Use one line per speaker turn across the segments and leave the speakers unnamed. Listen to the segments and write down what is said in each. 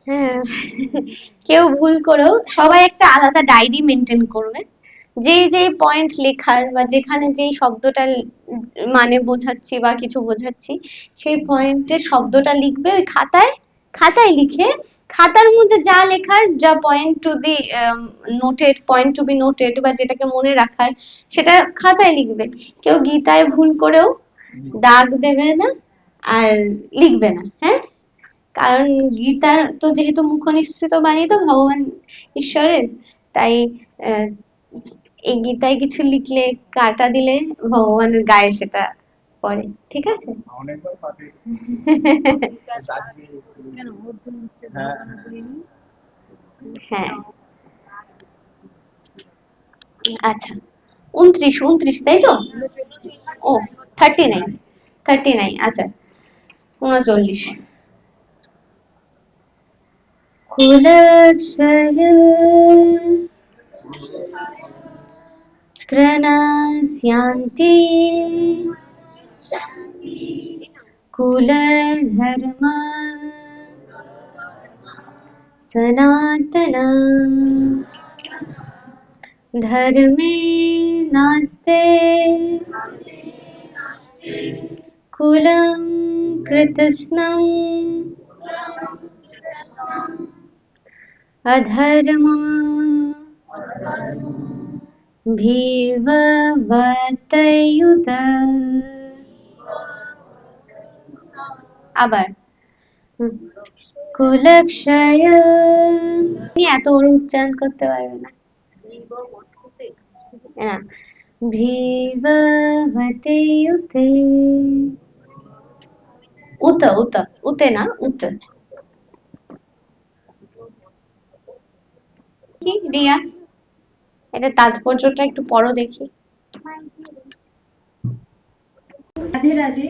হ্যাঁ, কেউ ভুল করেও সবাই একটা আলাদা ডায়েরি মেনটেন করবে, যে যে পয়েন্ট লেখার বা যেখানে যেই শব্দটা মানে বোঝাচ্ছি বা কিছু বোঝাচ্ছি, সেই পয়েন্টের শব্দটা লিখবে ওই খাতায়। খাতায় লিখে খাতার মধ্যে যা লেখার, যা point to be noted, point to be noted, বা যেটাকে মনে রাখার, সেটা খাতায় লিখবে। কেউ গীতায় ভুল করেও দাগ দেবে না আর লিখবে না, হ্যাঁ। কারণ গীতার তো যেহেতু মুখনিসৃত বাণী তো ভগবান ঈশ্বরের, তাই আহ, এই গীতায় কিছু লিখলে, কাটা দিলে ভগবানের গায়ে সেটা পড়ে, ঠিক আছে। হ্যাঁ, আচ্ছা। 29, তাই তো? ও, 39, 39, আচ্ছা। 39। कुलक्षय प्रणश्यन्ति कुलधर्म सनातन धर्मे नास्ते कुलं कृत्स्नम् अधर्म ভিববতয়ুত। আবার কুলক্ষয়, এত ওর উচ্চারণ করতে পারবে না। হ্যাঁ, ভিববতয়ুতে, উত উত, উতে না, উত। কি রিয়া, এটা তাৎপর্যটা একটু পড়ো দেখি।
রাধে রাধে।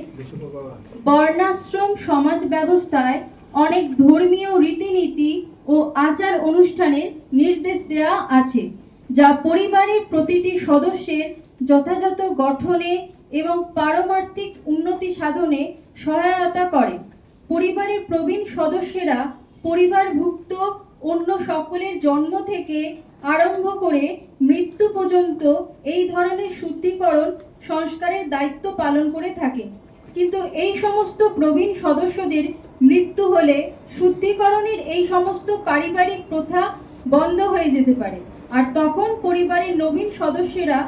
বর্ণাশ্রম সমাজ ব্যবস্থায় অনেক ধর্মীয় রীতিনীতি ও আচার অনুষ্ঠানের নির্দেশ দেওয়া আছে, যা পরিবারের প্রতিটি সদস্যের যথাযথ গঠনে এবং পারমার্থিক উন্নতি সাধনে সহায়তা করে। পরিবারের প্রবীণ সদস্যরা পরিবারভুক্ত অন্য সকলের জন্ম থেকে আরম্ভ করে মৃত্যু পর্যন্ত এই ধরনের শুদ্ধিকরণ সংস্কারের দায়িত্ব পালন করে থাকে। কিন্তু এই সমস্ত প্রবীণ সদস্যদের মৃত্যু হলে শুদ্ধিকরণের এই সমস্ত পারিবারিক প্রথা বন্ধ হয়ে যেতে পারে, আর তখন পরিবারের নবীন সদস্যরা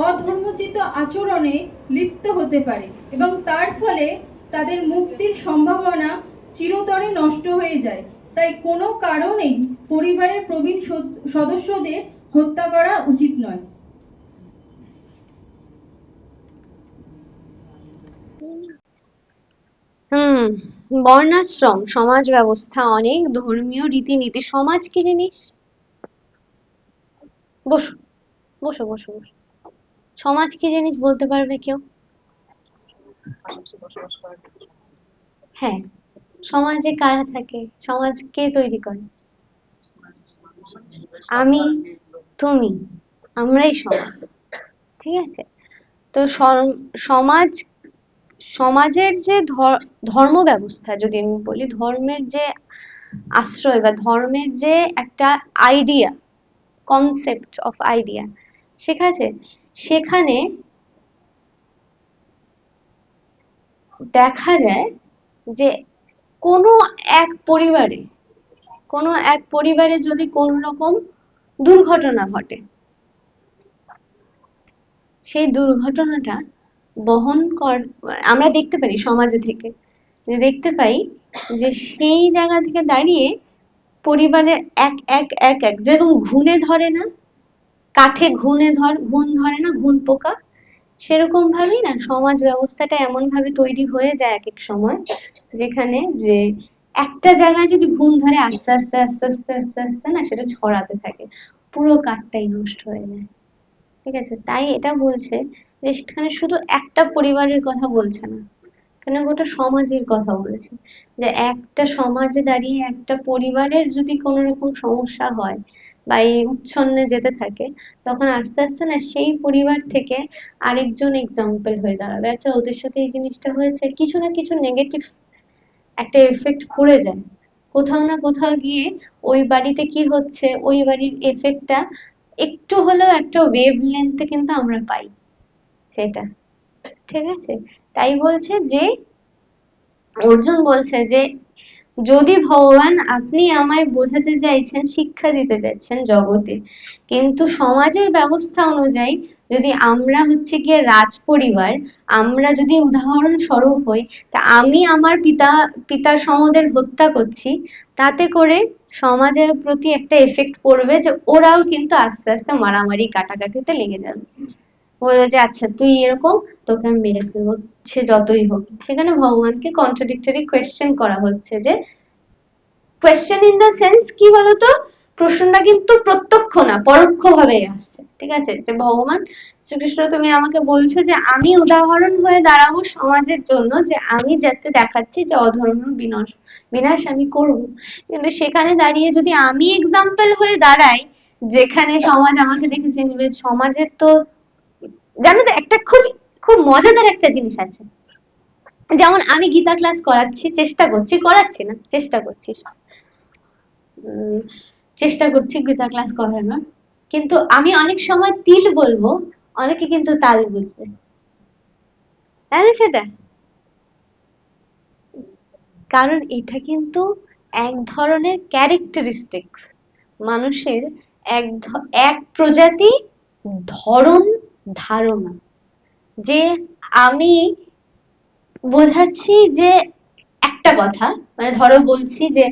অধর্মোচিত আচরণে লিপ্ত হতে পারে এবং তার ফলে তাদের মুক্তির সম্ভাবনা চিরতরে নষ্ট হয়ে যায়। তাই কোনো কারণেই পরিবারের প্রবীণ সদস্যদের হত্যা করা উচিত নয়।
হুম, বর্ণাশ্রম সমাজ ব্যবস্থা, অনেক ধর্মীয় রীতিনীতি। সমাজ কি জিনিস? বসো, বসো, বসো, বসো। সমাজ কি জিনিস বলতে পারবে কেউ? হ্যাঁ, সমাজে কারা থাকে? সমাজ কে তৈরি করে? আমি, তুমি, আমরাই সমাজ, ঠিক আছে। তো সমাজ, সমাজের যে ধর্ম ব্যবস্থা, যদি আমি বলি ধর্মের যে আশ্রয় বা ধর্মের যে একটা আইডিয়া, কনসেপ্ট অফ আইডিয়া, ঠিক আছে, সেখানে দেখা যায় যে কোনো এক পরিবারে, কোনো এক পরিবারে যদি কোনো রকম দুর্ঘটনা ঘটে, সেই দুর্ঘটনাটা বহন কর, আমরা দেখতে পারি সমাজে থেকে, যে দেখতে পাই যে সেই জায়গা থেকে দাঁড়িয়ে পরিবারের এক এক এক এক, যেরকম ঘুণে ধরে না, কাঠে ঘুণে ঘুণ ধরে না, ঘুণ পোকা, সেরকম ভাবেই না সমাজ ব্যবস্থাটা এমন ভাবে তৈরি হয়ে যায় এক এক সময়, যেখানে যে একটা জায়গায় যদি ঘুণ ধরে, আস্তে আস্তে আস্তে আস্তে আস্তে আস্তে না সেটা ছড়াতে থাকে, পুরো কাঠটাই নষ্ট হয়ে যায়, ঠিক আছে। তাই এটা বলছে যে সেখানে শুধু একটা পরিবারের কথা বলছে না, এখানে গোটা সমাজের কথা বলেছে। যে একটা সমাজে দাঁড়িয়ে একটা পরিবারের যদি কোনো রকম সমস্যা হয় বা এই উচ্ছন্নে যেতে থাকে, তখন আস্তে আস্তে না সেই পরিবার থেকে আরেকজন এক্সাম্পল হয়ে দাঁড়াবে, আচ্ছা ওদের সাথে এই জিনিসটা হয়েছে, কিছু না কিছু নেগেটিভ একটা এফেক্ট পড়ে যায়। কোথাও না কোথাও গিয়ে ওই বাড়িতে কি হচ্ছে, ওই বাড়ির এফেক্টটা একটু হলেও একটা ওয়েভ লেন্থে কিন্তু আমরা পাই সেটা। ঠিক আছে, তাই বলছে যে অর্জুন বলছে যে যদি ভগবান আপনি আমায় বোঝাতে চাইছেন, শিক্ষা দিতে চাইছেন জগতে, কিন্তু সমাজের ব্যবস্থা অনুযায়ী যদি আমরা হচ্ছে গিয়ে রাজ পরিবার, আমরা যদি উদাহরণস্বরূপ হই, তা আমি আমার পিতা সমদের হত্যা করছি, তাতে করে সমাজের প্রতি একটা এফেক্ট পড়বে যে ওরাও কিন্তু আস্তে আস্তে মারামারি কাটাকাটিতে লেগে যাবে। বললো যে আচ্ছা তুই এরকম, তোকে আমি মেরে ফেলবো, সে যতই হোক। সেখানে ভগবানকে কন্ট্রাডিক্টরি কোয়েশ্চেন করা হচ্ছে যে, কোয়েশ্চেন ইন দ্য সেন্স কি বলতো, প্রশ্নটা কিন্তু প্রত্যক্ষ না, পরোক্ষ ভাবে আসছে। ঠিক আছে, যে ভগবান শ্রীকৃষ্ণ তুমি আমাকে বলছো যে আমি উদাহরণ হয়ে দাঁড়াবো সমাজের জন্য, যে আমি যাতে দেখাচ্ছি যে অধর্ম বিনাশ বিনাশ আমি করব, কিন্তু সেখানে দাঁড়িয়ে যদি আমি এক্সাম্পল হয়ে দাঁড়াই, যেখানে সমাজ আমাকে দেখে চিনবে, সমাজের তো জানো তো একটা খুব খুব মজাদার একটা জিনিস আছে। যেমন আমি গীতা ক্লাস করাচ্ছি, চেষ্টা করছি, করাচ্ছি না, চেষ্টা করছি, উম, চেষ্টা করছি গীতা ক্লাস করানোর, কিন্তু আমি অনেক সময় তিল বলবো, অনেকে কিন্তু তাল বুঝবে, তাই না সেটা? কারণ এটা কিন্তু এক ধরনের ক্যারেক্টারিস্টিক্স, মানুষের এক প্রজাতি ধরন ধারণা, যে আমি বোঝাচ্ছি যে একটা কথা, মানে ধরো বলছি যে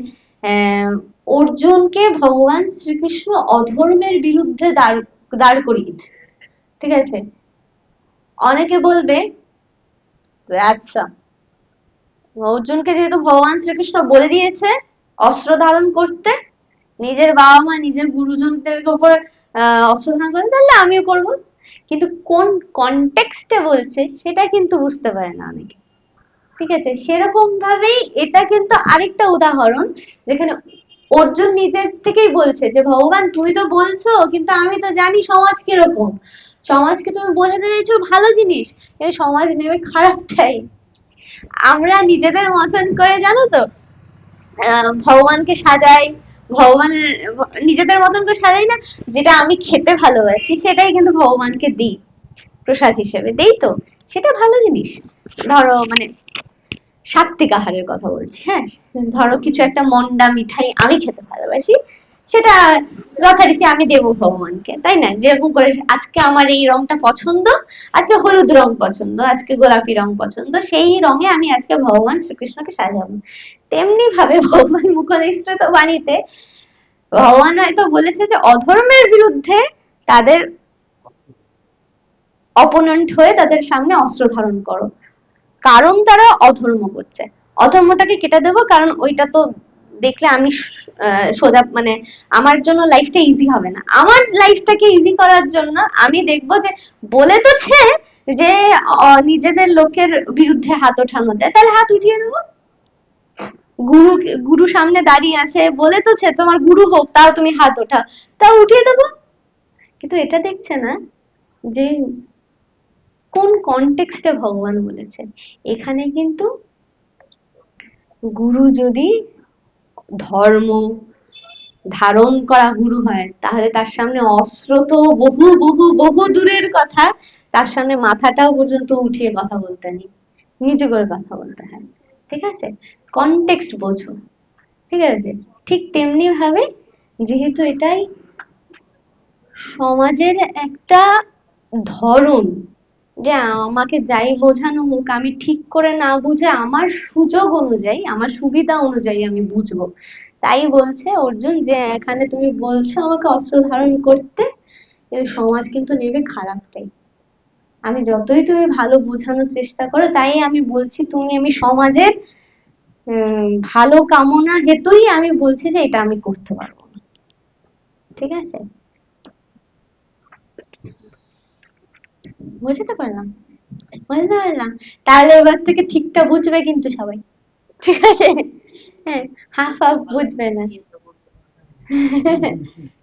আহ, অর্জুনকে ভগবান শ্রীকৃষ্ণ অধর্মের বিরুদ্ধে দাঁড় করিয়েছে। ঠিক আছে, অনেকে বলবে আচ্ছা, অর্জুনকে যেহেতু ভগবান শ্রীকৃষ্ণ বলে দিয়েছে অস্ত্র ধারণ করতে, নিজের বাবা মা নিজের গুরুজনদের উপর অস্ত্র ধারণ করতে, তাহলে আমিও করব। কিন্তু কোন কনটেক্সটে বলছে সেটা কিন্তু বুঝতে পারে না অনেকে। ঠিক আছে, সেরকম ভাবেই এটা কিন্তু আরেকটা উদাহরণ, যেখানে অর্জুন নিজের থেকেই বলছে যে ভগবান তুমি তো বলছো, কিন্তু আমি তো জানি সমাজ কিরকম, সমাজকে তুমি বোঝাতে চাইছো ভালো জিনিস, কিন্তু সমাজ নেবে খারাপটাই। আমরা নিজেদের মতন করে জানো তো ভগবানকে সাজাই, ভগবানের নিজেদের মতন করে সাজাই না, যেটা আমি খেতে ভালোবাসি সেটাই কিন্তু ভগবানকে দিই প্রসাদ হিসেবে, দেই তো, সেটা ভালো জিনিস। ধরো মানে সাত্বিক আহারের কথা বলছি, হ্যাঁ, ধরো কিছু একটা মন্ডা মিঠাই আমি খেতে ভালোবাসি, সেটা যথারীতি আমি দেবো ভগবানকে, তাই না? যেরকম করে আজকে আমার এই রংটা পছন্দ, আজকে হলুদ রং পছন্দ, আজকে গোলাপি রং পছন্দ, সেই রঙে আমি আজকে ভগবান শ্রীকৃষ্ণকে সাজাবো। তেমনি ভাবে ভগবান মুখনিসৃত বাণীতে ভগবান হয়তো বলেছে যে অধর্মের বিরুদ্ধে তাদের অপোনেন্ট হয়ে তাদের সামনে অস্ত্র ধারণ করো, কারণ তারা অধর্ম করছে। অধর্মটাকে কেটে দেবো, কারণ ওইটা তো দেখলে আমি সোজা মানে আমার জন্য লাইফটা ইজি হবে না, আমার লাইফটাকে ইজি করার জন্য আমি দেখবো যে বলেছে যে নিজেদের লোকের বিরুদ্ধে হাত ওঠানো যায়, তাহলে হাত উঠিয়ে দেবো। গুরু গুরু সামনে দাঁড়িয়ে আছে, বলেছে তোমার গুরু হোক, তাও তুমি হাত ওঠাও, তাও উঠিয়ে দেবো। কিন্তু এটা দেখছে না যে কোন কনটেক্সটে ভগবান বলেছে। এখানে কিন্তু গুরু যদি ধর্ম ধারণ করা গুরু হয়, তাহলে তার সামনে অস্ত্র তো বহু বহু বহু দূরের কথা, তার সামনে মাথাটাও পর্যন্ত উঠিয়ে কথা বলতে নেই, নিচু করে কথা বলতে হয়। ঠিক আছে, কনটেক্সট বোঝো। ঠিক আছে, ঠিক তেমনি ভাবে যেহেতু এটাই সমাজের একটা ধরন, যে আমাকে যাই বোঝানো হোক আমি ঠিক করে না বুঝে আমার সুযোগ অনুযায়ী আমার সুবিধা অনুযায়ী আমি বুঝবো, তাই বলছে অর্জুন যে এখানে তুমি বলছো আমাকে অস্ত্র ধারণ করতে, কিন্তু সমাজ কিন্তু নেবে খারাপটাই। আমি যতই তুমি ভালো বোঝানোর চেষ্টা করো, তাই আমি বলছি তুমি, আমি সমাজের ভালো কামনা হেতুই আমি বলছি যে এটা আমি করতে পারবো না। ঠিক আছে, বুঝতে পারলাম, বুঝতে পারলাম। তাহলে এবার থেকে ঠিকটা বুঝবে কিন্তু সবাই। ঠিক আছে, হ্যাঁ, হাফ হাফ বুঝবে না।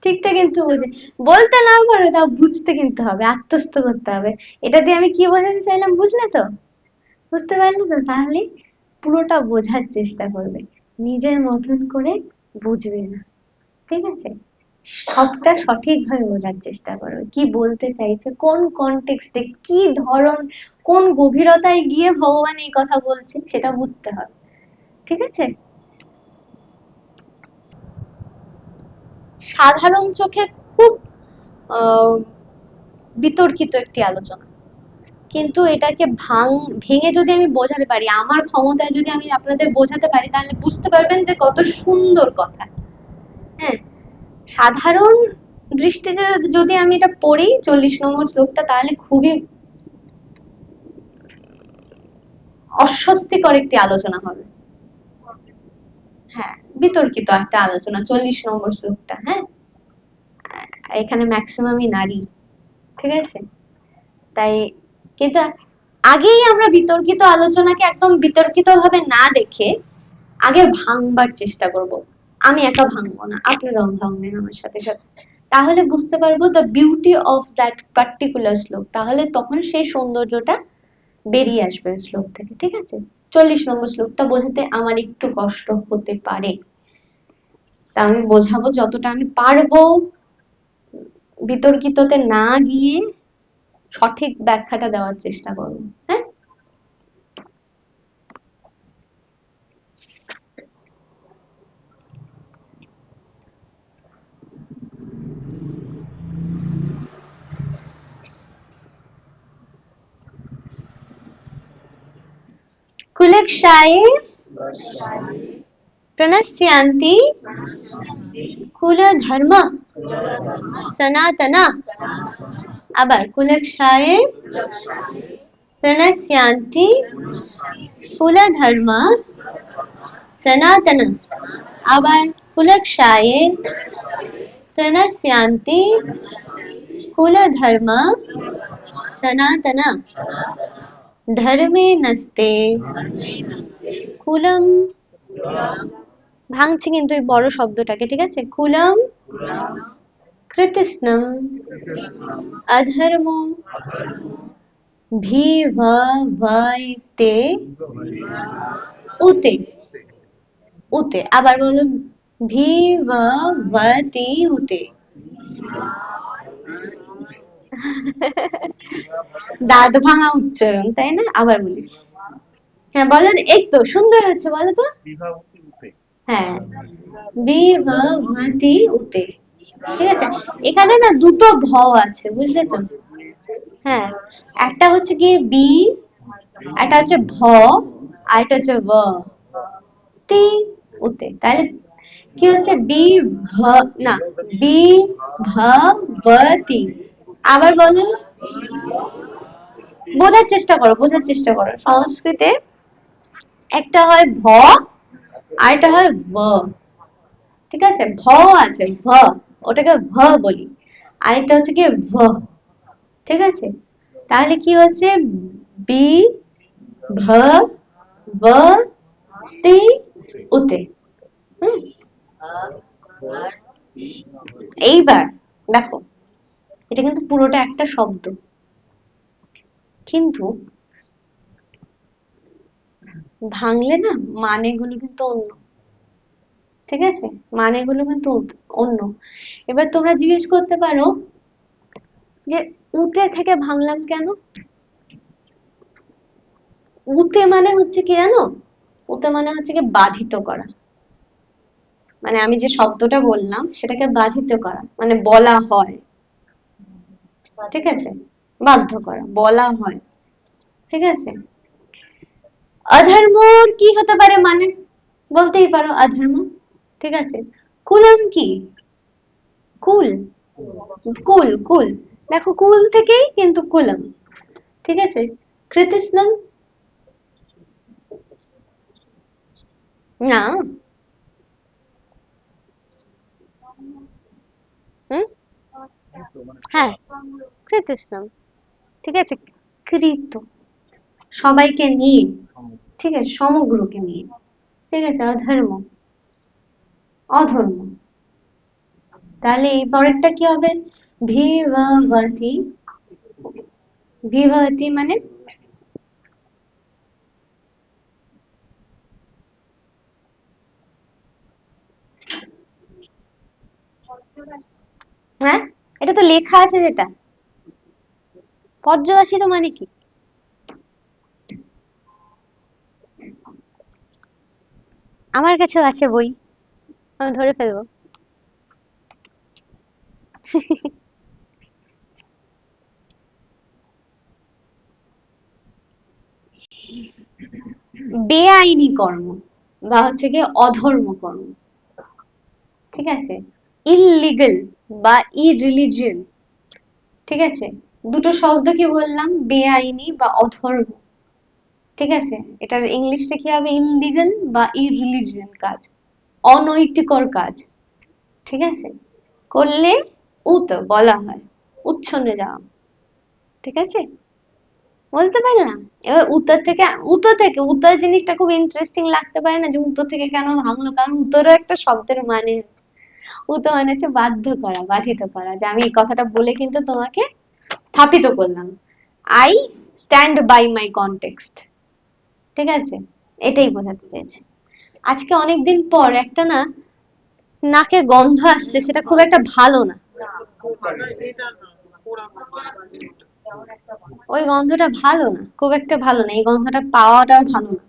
ঠিকটা কিন্তু বুঝে, বলতে না পারো তাও বুঝতে কিন্তু হবে, আত্মস্থ করতে হবে। এটা দিয়ে আমি কি বোঝাতে চাইলাম বুঝলে তো? বুঝতে পারলে তো? তাহলে পুরোটা বোঝার চেষ্টা করবে। নিজের মতন করে বুঝবে না, ঠিক আছে? সবটা সঠিকভাবে বোঝার চেষ্টা করো, কি বলতে চাইছে, কোন কনটেক্সটে, কি ধরন, কোন গভীরতায় গিয়ে ভগবান এই কথা বলছে সেটা বুঝতে হবে, ঠিক আছে? সাধারণ চোখে খুব আহ, বিতর্কিত একটি আলোচনা, কিন্তু এটাকে ভেঙে যদি আমি বোঝাতে পারি, আমার ক্ষমতায় যদি আমি আপনাদের বোঝাতে পারি, তাহলে বুঝতে পারবেন যে কত সুন্দর কথা। হ্যাঁ, সাধারণ দৃষ্টিতে যদি আমি এটা পড়ি 40 নম্বর শ্লোকটা, তাহলে খুবই অস্বস্তিকর একটি আলোচনা হবে। হ্যাঁ, বিতর্কিত একটা আলোচনা 40 নম্বর শ্লোকটা। হ্যাঁ, এখানে ম্যাক্সিমামই নারী, ঠিক আছে? তাই, কিন্তু আগেই আমরা বিতর্কিত আলোচনাকে একদম বিতর্কিত ভাবে না দেখে আগে ভাঙবার চেষ্টা করব। আমি একা ভাঙবো না, আপনারাও ভাঙবেন আমার সাথে সাথে, তাহলে বুঝতে পারবো the beauty of that particular শ্লোক, তাহলে তখন সেই সৌন্দর্যটা বেরিয়ে আসবে শ্লোক থেকে, ঠিক আছে? 40 নম্বর শ্লোকটা বোঝাতে আমার একটু কষ্ট হতে পারে, তা আমি বোঝাবো যতটা আমি পারবো, বিতর্কিততে না গিয়ে সঠিক ব্যাখ্যাটা দেওয়ার চেষ্টা করবো। হ্যাঁ, कुलक्षाये प्रणश्यन्ति कुलधर्म सनातन, আবার कुलक्षाये प्रणश्यन्ति कुलधर्म सनातन, আবার कुलक्षाये प्रणश्यन्ति कुलधर्म सनातन, धर्मे नस्ते कुलम, ভাঙছি কিন্তু এই বড় শব্দটাকে, ঠিক আছে? কুলম কৃতস্নম অধর্ম ভিভবতে উতে, উতে, আবার বলো, ভিভবতি উতে। দাঁত ভাঙা উচ্চারণ, তাই না? আবার বলি, হ্যাঁ বলো, এই তো সুন্দর হচ্ছে, বলো তো। হ্যাঁ, বিভবতি উতে, ঠিক আছে? এখানে না দুটো ভ আছে, বুঝলে তো? হ্যাঁ, একটা হচ্ছে কি বি, একটা হচ্ছে ভ, আর একটা হচ্ছে ব, তি উতে, তাহলে কি হচ্ছে? বি ভ, না, বি ভবতি। আবার বলো, বোঝার চেষ্টা করো, বোঝার চেষ্টা করো, সংস্কৃতে একটা হয় ভ, আর একটা হয় ব, ঠিক আছে? ভ আছে, ভ, ওটাকে ভ বলি, আরেকটা হচ্ছে কি ভ, ঠিক আছে? তাহলে কি হচ্ছে? বি ভ ব তি উতে। হুম, এইবার দেখো, এটা কিন্তু পুরোটা একটা শব্দ, কিন্তু ভাঙলে না মানেগুলো কিন্তু অন্য, ঠিক আছে? মানেগুলো কিন্তু অন্য। এবার তোমরা জিজ্ঞেস করতে পারো যে উতে থেকে ভাঙলাম কেন? উতে মানে হচ্ছে কি জানো? উতে মানে হচ্ছে কি বাধিত করা, মানে আমি যে শব্দটা বললাম সেটাকে বাধিত করা, মানে বলা হয়, ঠিক আছে? বাধ্য করা, বলা হয়, ঠিক আছে? অধর্মর কি হতে পারে মানে? বলতেই পারো অধর্ম, ঠিক আছে? কুলম কি? কুল, কুল, কুল, দেখো কুল থেকেই কিন্তু কুলম, ঠিক আছে? কৃতিস্নম, না, হুম, হ্যাঁ, কৃতিস্নম, ঠিক আছে? কৃত, সবাইকে নিয়ে, ঠিক আছে? সমগ্রকে নিয়ে, ঠিক আছে? অধর্ম, অধর্ম, তাহলে এই পরেরটা কি হবে? ভিভবতি, ভিভবতি মানে হ্যাঁ, এটা তো লেখা আছে যেটা। পর্যবাসিত মানে কি? আমার কাছেও আছে বই, আমি ধরে ফেলবো। বেআইনি কর্ম বা হচ্ছে গিয়ে অধর্ম কর্ম, ঠিক আছে? ইললিগাল বা ইরিলিজিয়ান, ঠিক আছে? দুটো শব্দ কি বললাম, বেআইনি বা অধর্ম, ঠিক আছে? এটার ইংলিশটা কি হবে, ইললিগাল বা ইরিলিজিয়ান কাজ, অনৈতিকর কাজ, ঠিক আছে? করলে উত বলা হয়, উচ্ছন্নে যাওয়া, ঠিক আছে? বলতে পারলাম। এবার উত্তর জিনিসটা খুব ইন্টারেস্টিং লাগতে পারে না, যে উত্তর থেকে কেন ভাঙলো, কারণ উত্তরও একটা শব্দের মানে আছে। উত্তর মানে হচ্ছে বাধ্য করা, বাধিত করা, যে আমি এই কথাটা বলে কিন্তু তোমাকে স্থাপিত করলাম, I stand by my context, ঠিক আছে? এটাই বোঝাতে চেয়েছে। আজকে অনেকদিন পর একটা না নাকে গন্ধ আসছে, সেটা খুব একটা ভালো না। ওই গন্ধটা ভালো না, খুব একটা ভালো না, এই গন্ধটা পাওয়াটাও ভালো না।